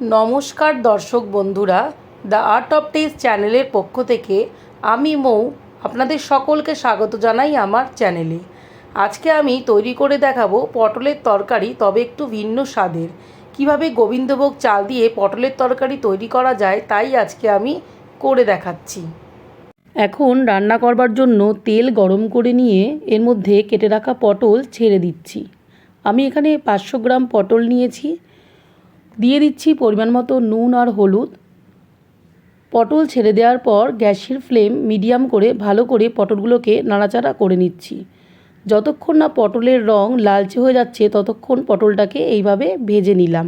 নমস্কার দর্শক বন্ধুরা, দ্য আর্ট অফ টেস্ট চ্যানেলের পক্ষ থেকে আমি মৌ আপনাদের সকলকে স্বাগত জানাই আমার চ্যানেলে। আজকে আমি তৈরি করে দেখাবো পটলের তরকারি, তবে একটু ভিন্ন স্বাদের। কিভাবে গোবিন্দভোগ চাল দিয়ে পটলের তরকারি তৈরি করা যায় তাই আজকে আমি করে দেখাচ্ছি। এখন রান্না করবার জন্য তেল গরম করে নিয়ে এর মধ্যে কেটে রাখা পটল ছেড়ে দিচ্ছি। আমি এখানে 500 গ্রাম পটল নিয়েছি। দিয়ে দিচ্ছি পরিমাণ মতো নুন আর হলুদ। পটল ছেড়ে দেওয়ার পর গ্যাসের ফ্লেম মিডিয়াম করে ভালো করে পটলগুলোকে নাড়াচাড়া করে নিচ্ছি। যতক্ষণ না পটলের রং লালচে হয়ে যাচ্ছে ততক্ষণ পটলটাকে এইভাবে ভেজে নিলাম।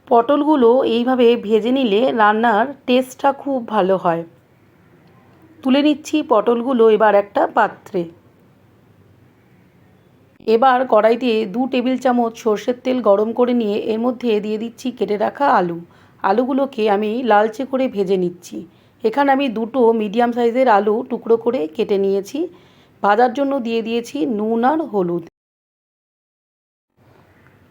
পটলগুলো এইভাবে ভেজে নিলে রান্নার টেস্টটা খুব ভালো হয়। তুলে নিচ্ছি পটলগুলো এবার একটা পাত্রে। এবার কড়াইতে 2 টেবিল চামচ সর্ষের তেল গরম করে নিয়ে এর মধ্যে দিয়ে দিচ্ছি কেটে রাখা আলুগুলোকে আমি লালচে করে ভেজে নিচ্ছি। এখানে আমি 2টো মিডিয়াম সাইজের আলু টুকরো করে কেটে নিয়েছি। ভাজার জন্য দিয়ে দিয়েছি নুন আর হলুদ।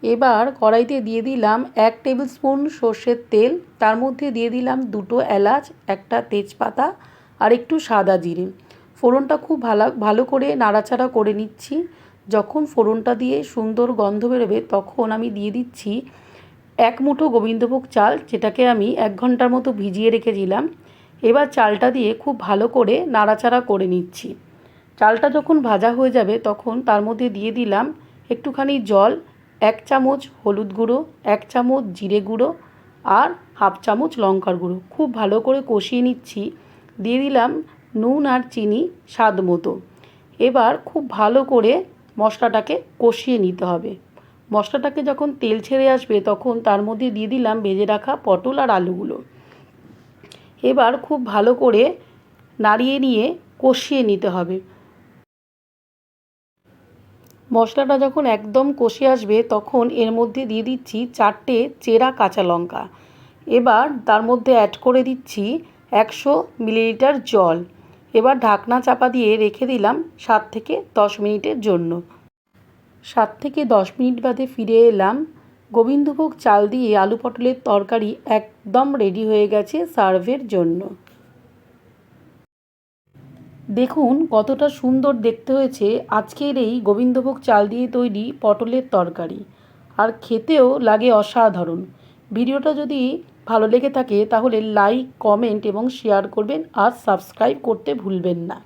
এবার কড়াইতে দিয়ে দিলাম 1 টেবিল স্পুন সর্ষের তেল, তার মধ্যে দিয়ে দিলাম 2টো এলাচ, একটা তেজপাতা আর একটু সাদা জিরে। ফোড়নটা খুব ভালো করে নাড়াচাড়া করে নিচ্ছি। যখন ফোড়নটা দিয়ে সুন্দর গন্ধ বেরোবে তখন আমি দিয়ে দিচ্ছি 1 মুঠো গোবিন্দভোগ চাল, যেটাকে আমি 1 ঘন্টার মতো ভিজিয়ে রেখেছিলাম। এবার চালটা দিয়ে খুব ভালো করে নাড়াচাড়া করে নিচ্ছি। চালটা যখন ভাজা হয়ে যাবে তখন তার মধ্যে দিয়ে দিলাম একটুখানি জল, 1 চামচ হলুদ গুঁড়ো, 1 চামচ জিরে গুঁড়ো আর হাফ চামচ লঙ্কার গুঁড়ো। খুব ভালো করে কষিয়ে নিচ্ছি। দিয়ে দিলাম নুন আর চিনি স্বাদ মতো। এবার খুব ভালো করে মশলাটাকে কষিয়ে নিতে হবে। মশলাটাকে যখন তেল ছেড়ে আসবে তখন তার মধ্যে দিয়ে দিলাম ভেজে রাখা পটল আর আলুগুলো। এবার খুব ভালো করে নাড়িয়ে নিয়ে কষিয়ে নিতে হবে। মশলাটা যখন একদম কষে আসবে তখন এর মধ্যে দিয়ে দিচ্ছি 4টে চেরা কাঁচা লঙ্কা। এবার তার মধ্যে অ্যাড করে দিচ্ছি 100 মিলিলিটার জল। এবার ঢাকনা চাপা দিয়ে রেখে দিলাম 7 থেকে 10 মিনিটের জন্য। 7 থেকে 10 মিনিট বাদে ফিরে এলাম। গোবিন্দভোগ চাল দিয়ে আলু পটলের তরকারি একদম রেডি হয়ে গেছে সার্ভের জন্য। দেখুন কতটা সুন্দর দেখতে হয়েছে আজকের এই গোবিন্দভোগ চাল দিয়ে তৈরি পটলের তরকারি, আর খেতেও লাগে অসাধারণ। ভিডিওটা যদি ভালো লেগে থাকে তাহলে লাইক, কমেন্ট এবং শেয়ার করবেন আর সাবস্ক্রাইব করতে ভুলবেন না।